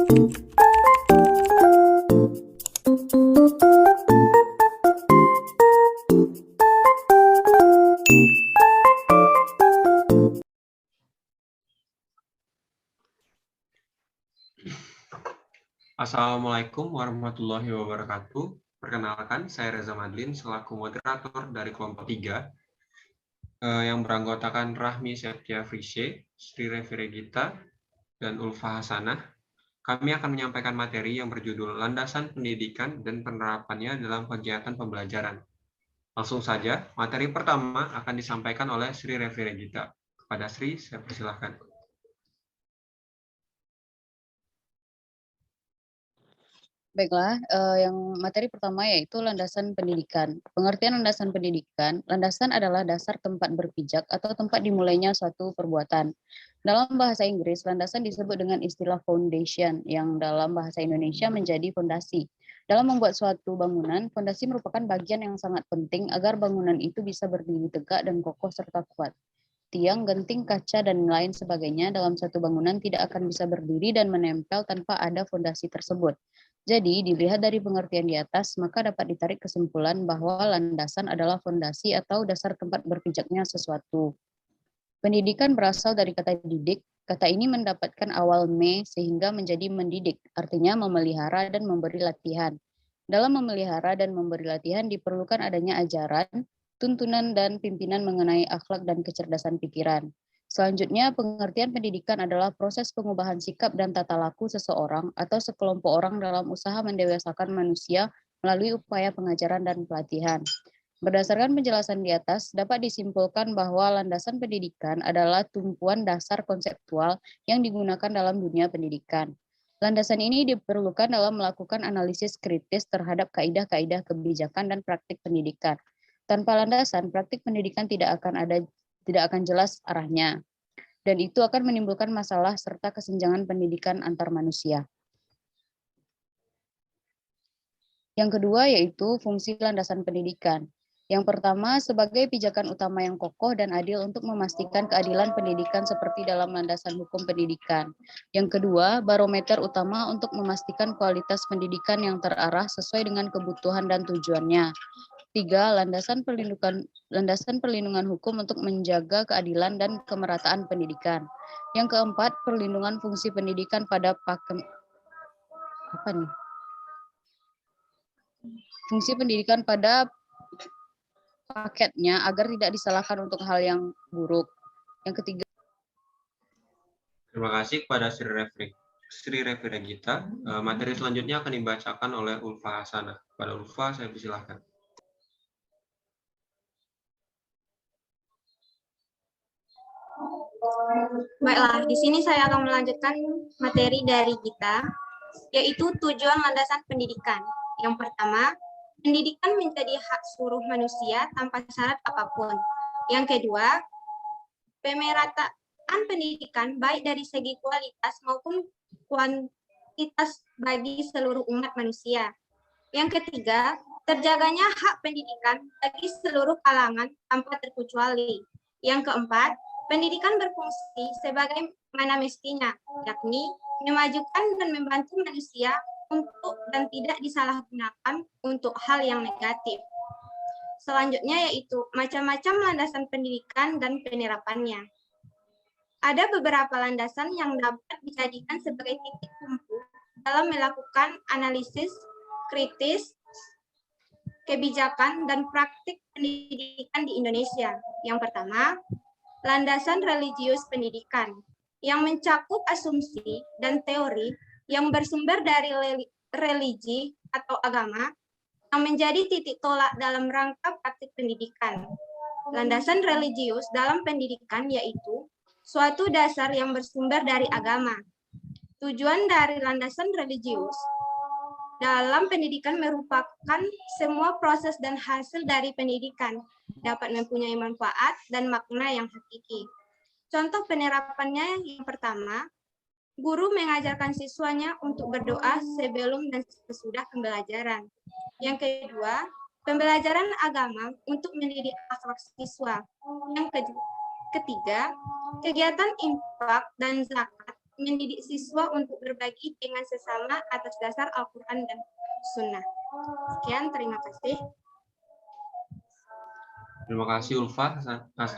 Assalamualaikum warahmatullahi wabarakatuh. Perkenalkan, saya Reza Madlin selaku moderator dari kelompok 3 yang beranggotakan Rahmi Septia Frisye, Sri Revi Regita, dan Ulfa Hasanah. Kami akan menyampaikan materi yang berjudul Landasan Pendidikan dan Penerapannya dalam Kegiatan Pembelajaran. Langsung saja, materi pertama akan disampaikan oleh Sri Revi Regita. Kepada Sri, saya persilahkan. Baiklah, yang materi pertama yaitu landasan pendidikan. Pengertian landasan pendidikan, landasan adalah dasar tempat berpijak atau tempat dimulainya suatu perbuatan. Dalam bahasa Inggris, landasan disebut dengan istilah foundation, yang dalam bahasa Indonesia menjadi fondasi. Dalam membuat suatu bangunan, fondasi merupakan bagian yang sangat penting agar bangunan itu bisa berdiri tegak dan kokoh serta kuat. Tiang, genting, kaca, dan lain sebagainya dalam satu bangunan tidak akan bisa berdiri dan menempel tanpa ada fondasi tersebut. Jadi, dilihat dari pengertian di atas, maka dapat ditarik kesimpulan bahwa landasan adalah fondasi atau dasar tempat berpijaknya sesuatu. Pendidikan berasal dari kata didik. Kata ini mendapatkan awal me sehingga menjadi mendidik, artinya memelihara dan memberi latihan. Dalam memelihara dan memberi latihan diperlukan adanya ajaran, tuntunan, dan pimpinan mengenai akhlak dan kecerdasan pikiran. Selanjutnya, pengertian pendidikan adalah proses pengubahan sikap dan tata laku seseorang atau sekelompok orang dalam usaha mendewasakan manusia melalui upaya pengajaran dan pelatihan. Berdasarkan penjelasan di atas, dapat disimpulkan bahwa landasan pendidikan adalah tumpuan dasar konseptual yang digunakan dalam dunia pendidikan. Landasan ini diperlukan dalam melakukan analisis kritis terhadap kaidah-kaidah kebijakan dan praktik pendidikan. Tanpa landasan, praktik pendidikan tidak akan jelas arahnya, dan itu akan menimbulkan masalah serta kesenjangan pendidikan antar manusia. Yang kedua yaitu fungsi landasan pendidikan. Yang pertama, sebagai pijakan utama yang kokoh dan adil untuk memastikan keadilan pendidikan seperti dalam landasan hukum pendidikan. Yang kedua, barometer utama untuk memastikan kualitas pendidikan yang terarah sesuai dengan kebutuhan dan tujuannya. Tiga, landasan perlindungan hukum untuk menjaga keadilan dan kemerataan pendidikan. Yang keempat, perlindungan fungsi pendidikan pada fungsi pendidikan pada paketnya agar tidak disalahkan untuk hal yang buruk. Yang ketiga, Terima kasih kepada Sri Revi Regita. Materi selanjutnya akan dibacakan oleh Ulfa Hasanah. Pada Ulfa, saya persilahkan. Baiklah, di sini saya akan melanjutkan materi dari kita, yaitu tujuan landasan pendidikan. Yang pertama, pendidikan menjadi hak seluruh manusia tanpa syarat apapun. Yang kedua, pemerataan pendidikan baik dari segi kualitas maupun kuantitas bagi seluruh umat manusia. Yang ketiga, terjaganya hak pendidikan bagi seluruh kalangan tanpa terkecuali. Yang keempat, pendidikan berfungsi sebagaimana mestinya, yakni memajukan dan membantu manusia untuk dan tidak disalahgunakan untuk hal yang negatif. Selanjutnya yaitu macam-macam landasan pendidikan dan penerapannya. Ada beberapa landasan yang dapat dijadikan sebagai titik tumpu dalam melakukan analisis kritis kebijakan dan praktik pendidikan di Indonesia. Yang pertama, landasan religius pendidikan yang mencakup asumsi dan teori yang bersumber dari religi atau agama yang menjadi titik tolak dalam rangka praktik pendidikan. Landasan religius dalam pendidikan yaitu suatu dasar yang bersumber dari agama. Tujuan dari landasan religius dalam pendidikan merupakan semua proses dan hasil dari pendidikan dapat mempunyai manfaat dan makna yang hakiki. Contoh penerapannya yang pertama, guru mengajarkan siswanya untuk berdoa sebelum dan sesudah pembelajaran. Yang kedua, pembelajaran agama untuk mendidik akhlak siswa. Yang ketiga, kegiatan infak dan zakat mendidik siswa untuk berbagi dengan sesama atas dasar Al-Quran dan Sunnah. Sekian, terima kasih. Terima kasih Ulfa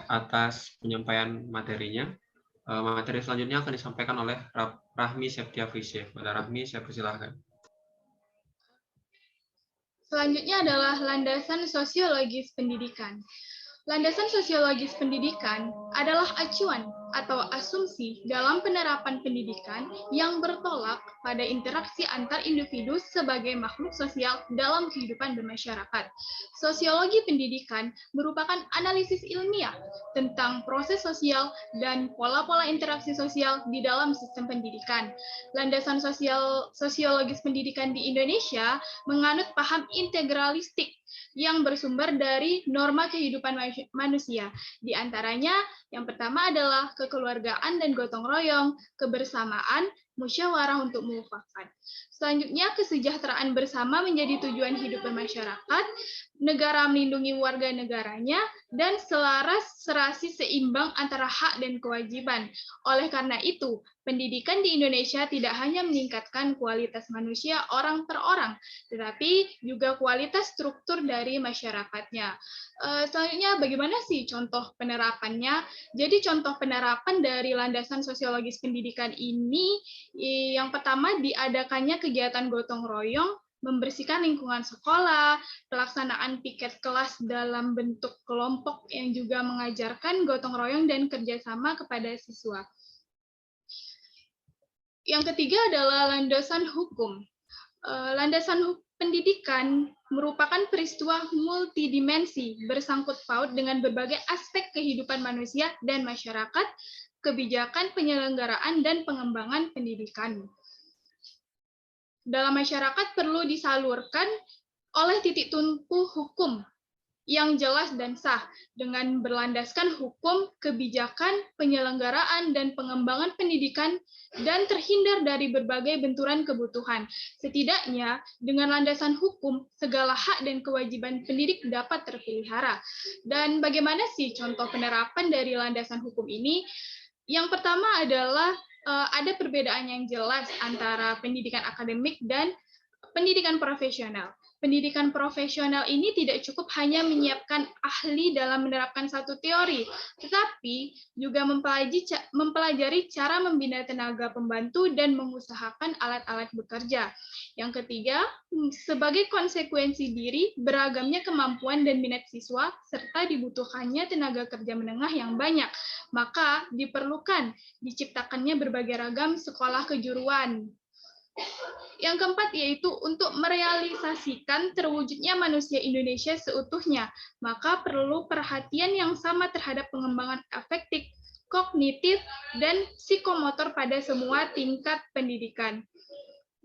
atas penyampaian materinya. Materi selanjutnya akan disampaikan oleh Rahmi Septia Frisye. Pada Rahmi, saya persilahkan. Selanjutnya adalah landasan sosiologis pendidikan. Landasan sosiologis pendidikan adalah acuan atau asumsi dalam penerapan pendidikan yang bertolak pada interaksi antar individu sebagai makhluk sosial dalam kehidupan bermasyarakat. Sosiologi pendidikan merupakan analisis ilmiah tentang proses sosial dan pola-pola interaksi sosial di dalam sistem pendidikan. Landasan sosiologis pendidikan di Indonesia menganut paham integralistik yang bersumber dari norma kehidupan manusia. Di antaranya, yang pertama adalah kekeluargaan dan gotong royong, kebersamaan, musyawarah untuk mufakat. Selanjutnya, kesejahteraan bersama menjadi tujuan hidup bermasyarakat, negara melindungi warga negaranya, dan selaras serasi seimbang antara hak dan kewajiban. Oleh karena itu, pendidikan di Indonesia tidak hanya meningkatkan kualitas manusia orang per orang, tetapi juga kualitas struktur dari masyarakatnya. Selanjutnya, bagaimana sih contoh penerapannya? Jadi contoh penerapan dari landasan sosiologis pendidikan ini, yang pertama diadakannya kegiatan gotong royong, membersihkan lingkungan sekolah, pelaksanaan piket kelas dalam bentuk kelompok yang juga mengajarkan gotong royong dan kerjasama kepada siswa. Yang ketiga adalah landasan hukum. Landasan pendidikan merupakan peristiwa multidimensi bersangkut paut dengan berbagai aspek kehidupan manusia dan masyarakat, kebijakan penyelenggaraan dan pengembangan pendidikan. Dalam masyarakat perlu disalurkan oleh titik tumpu hukum yang jelas dan sah dengan berlandaskan hukum, kebijakan, penyelenggaraan, dan pengembangan pendidikan dan terhindar dari berbagai benturan kebutuhan. Setidaknya, dengan landasan hukum, segala hak dan kewajiban pendidik dapat terpelihara. Dan bagaimana sih contoh penerapan dari landasan hukum ini? Yang pertama adalah ada perbedaan yang jelas antara pendidikan akademik dan pendidikan profesional. Pendidikan profesional ini tidak cukup hanya menyiapkan ahli dalam menerapkan satu teori, tetapi juga mempelajari cara membina tenaga pembantu dan mengusahakan alat-alat bekerja. Yang ketiga, sebagai konsekuensi diri, beragamnya kemampuan dan minat siswa, serta dibutuhkannya tenaga kerja menengah yang banyak, maka diperlukan diciptakannya berbagai ragam sekolah kejuruan. Yang keempat yaitu untuk merealisasikan terwujudnya manusia Indonesia seutuhnya, maka perlu perhatian yang sama terhadap pengembangan afektif, kognitif, dan psikomotor pada semua tingkat pendidikan.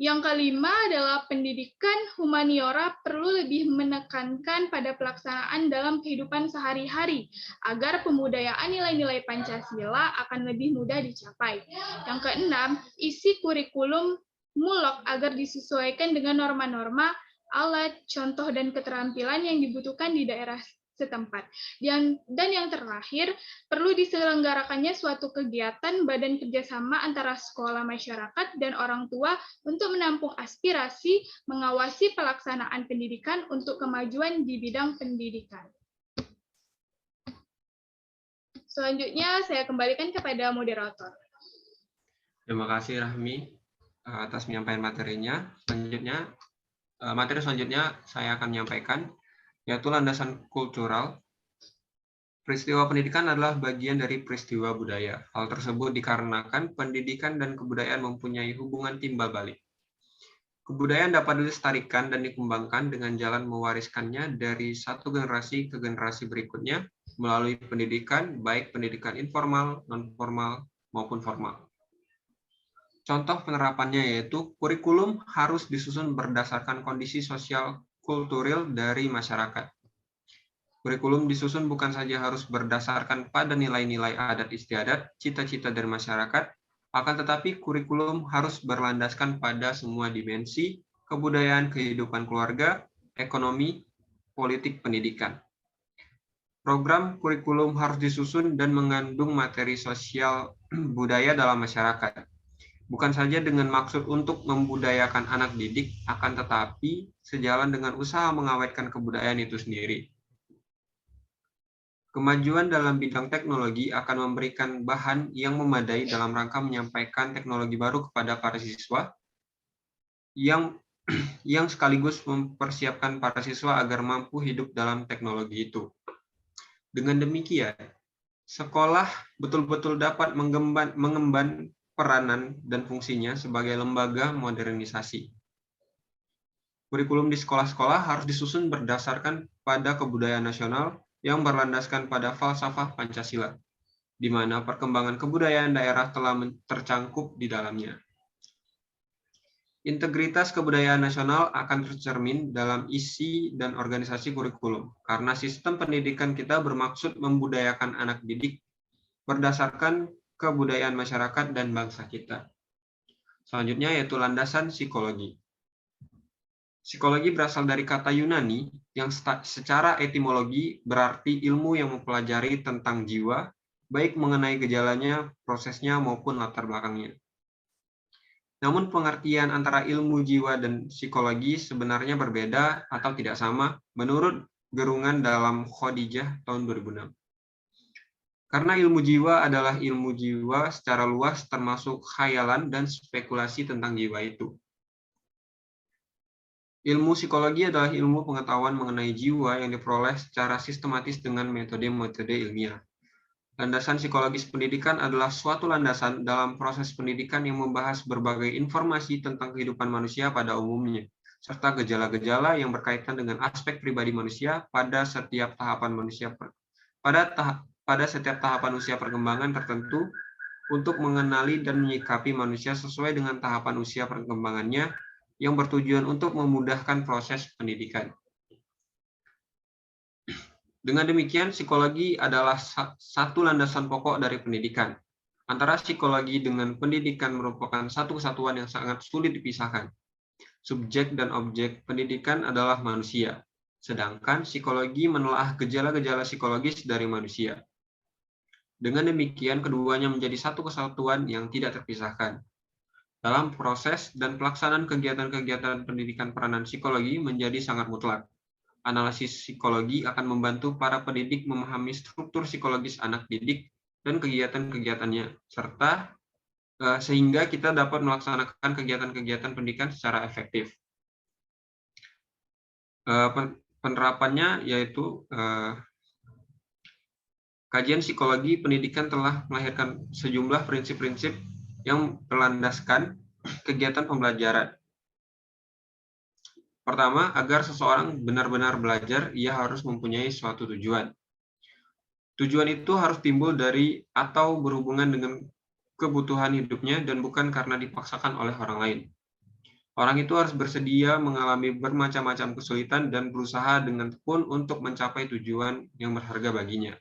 Yang kelima adalah pendidikan humaniora perlu lebih menekankan pada pelaksanaan dalam kehidupan sehari-hari agar pembudayaan nilai-nilai Pancasila akan lebih mudah dicapai. Yang keenam, isi kurikulum mulok agar disesuaikan dengan norma-norma, alat, contoh, dan keterampilan yang dibutuhkan di daerah setempat. Dan yang terakhir, perlu diselenggarakannya suatu kegiatan badan kerjasama antara sekolah, masyarakat, dan orang tua untuk menampung aspirasi, mengawasi pelaksanaan pendidikan untuk kemajuan di bidang pendidikan. Selanjutnya, saya kembalikan kepada moderator. Terima kasih Rahmi atas penyampaian materinya. Selanjutnya, materi selanjutnya saya akan menyampaikan, yaitu landasan kultural. Peristiwa pendidikan adalah bagian dari peristiwa budaya. Hal tersebut dikarenakan pendidikan dan kebudayaan mempunyai hubungan timbal balik. Kebudayaan dapat dilestarikan dan dikembangkan dengan jalan mewariskannya dari satu generasi ke generasi berikutnya melalui pendidikan, baik pendidikan informal, non-formal, maupun formal. Contoh penerapannya yaitu kurikulum harus disusun berdasarkan kondisi sosial kulturil dari masyarakat. Kurikulum disusun bukan saja harus berdasarkan pada nilai-nilai adat istiadat, cita-cita dari masyarakat, akan tetapi kurikulum harus berlandaskan pada semua dimensi kebudayaan kehidupan keluarga, ekonomi, politik, pendidikan. Program kurikulum harus disusun dan mengandung materi sosial budaya dalam masyarakat. bukan saja dengan maksud untuk membudayakan anak didik, akan tetapi sejalan dengan usaha mengawetkan kebudayaan itu sendiri. Kemajuan dalam bidang teknologi akan memberikan bahan yang memadai dalam rangka menyampaikan teknologi baru kepada para siswa yang sekaligus mempersiapkan para siswa agar mampu hidup dalam teknologi itu. Dengan demikian, sekolah betul-betul dapat mengemban peranan dan fungsinya sebagai lembaga modernisasi. Kurikulum di sekolah-sekolah harus disusun berdasarkan pada kebudayaan nasional yang berlandaskan pada falsafah Pancasila, di mana perkembangan kebudayaan daerah telah tercangkup di dalamnya. Integritas kebudayaan nasional akan tercermin dalam isi dan organisasi kurikulum, karena sistem pendidikan kita bermaksud membudayakan anak didik berdasarkan kebudayaan masyarakat dan bangsa kita. Selanjutnya yaitu landasan psikologi. Psikologi berasal dari kata Yunani yang secara etimologi berarti ilmu yang mempelajari tentang jiwa, baik mengenai gejalanya, prosesnya, maupun latar belakangnya. Namun pengertian antara ilmu jiwa dan psikologi sebenarnya berbeda atau tidak sama menurut Gerungan dalam Khadijah tahun 2006. Karena ilmu jiwa adalah ilmu jiwa secara luas termasuk khayalan dan spekulasi tentang jiwa itu. Ilmu psikologi adalah ilmu pengetahuan mengenai jiwa yang diperoleh secara sistematis dengan metode-metode ilmiah. Landasan psikologis pendidikan adalah suatu landasan dalam proses pendidikan yang membahas berbagai informasi tentang kehidupan manusia pada umumnya, serta gejala-gejala yang berkaitan dengan aspek pribadi manusia pada setiap tahapan usia perkembangan tertentu untuk mengenali dan menyikapi manusia sesuai dengan tahapan usia perkembangannya yang bertujuan untuk memudahkan proses pendidikan. Dengan demikian, psikologi adalah satu landasan pokok dari pendidikan. Antara psikologi dengan pendidikan merupakan satu kesatuan yang sangat sulit dipisahkan. Subjek dan objek pendidikan adalah manusia, sedangkan psikologi menelaah gejala-gejala psikologis dari manusia. Dengan demikian, keduanya menjadi satu kesatuan yang tidak terpisahkan. Dalam proses dan pelaksanaan kegiatan-kegiatan pendidikan, peranan psikologi menjadi sangat mutlak. Analisis psikologi akan membantu para pendidik memahami struktur psikologis anak didik dan kegiatan-kegiatannya, serta sehingga kita dapat melaksanakan kegiatan-kegiatan pendidikan secara efektif. Penerapannya yaitu kajian psikologi pendidikan telah melahirkan sejumlah prinsip-prinsip yang berlandaskan kegiatan pembelajaran. Pertama, agar seseorang benar-benar belajar, ia harus mempunyai suatu tujuan. Tujuan itu harus timbul dari atau berhubungan dengan kebutuhan hidupnya dan bukan karena dipaksakan oleh orang lain. Orang itu harus bersedia mengalami bermacam-macam kesulitan dan berusaha dengan tekun untuk mencapai tujuan yang berharga baginya.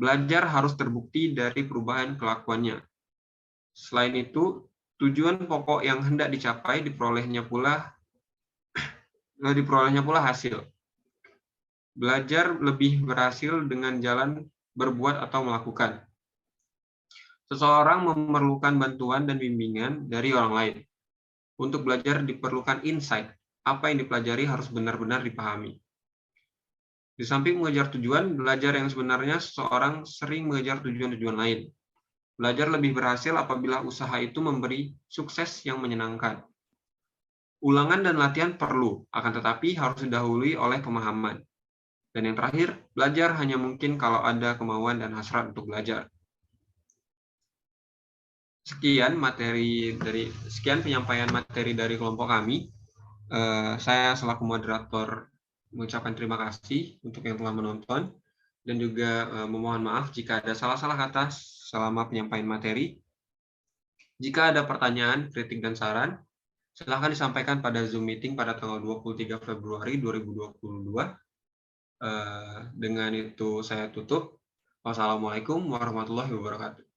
Belajar harus terbukti dari perubahan kelakuannya. Selain itu, tujuan pokok yang hendak dicapai diperolehnya pula hasil. Belajar lebih berhasil dengan jalan berbuat atau melakukan. Seseorang memerlukan bantuan dan bimbingan dari orang lain. Untuk belajar diperlukan insight. Apa yang dipelajari harus benar-benar dipahami. Di samping mengejar tujuan, belajar yang sebenarnya seseorang sering mengejar tujuan-tujuan lain. Belajar lebih berhasil apabila usaha itu memberi sukses yang menyenangkan. Ulangan dan latihan perlu, akan tetapi harus didahului oleh pemahaman. Dan yang terakhir, belajar hanya mungkin kalau ada kemauan dan hasrat untuk belajar. Sekian penyampaian materi dari kelompok kami. Saya selaku moderator mengucapkan terima kasih untuk yang telah menonton dan juga memohon maaf jika ada salah-salah kata selama penyampaian materi. Jika ada pertanyaan, kritik, dan saran, silakan disampaikan pada Zoom meeting pada tanggal 23 Februari 2022. Dengan itu saya tutup. Wassalamualaikum warahmatullahi wabarakatuh.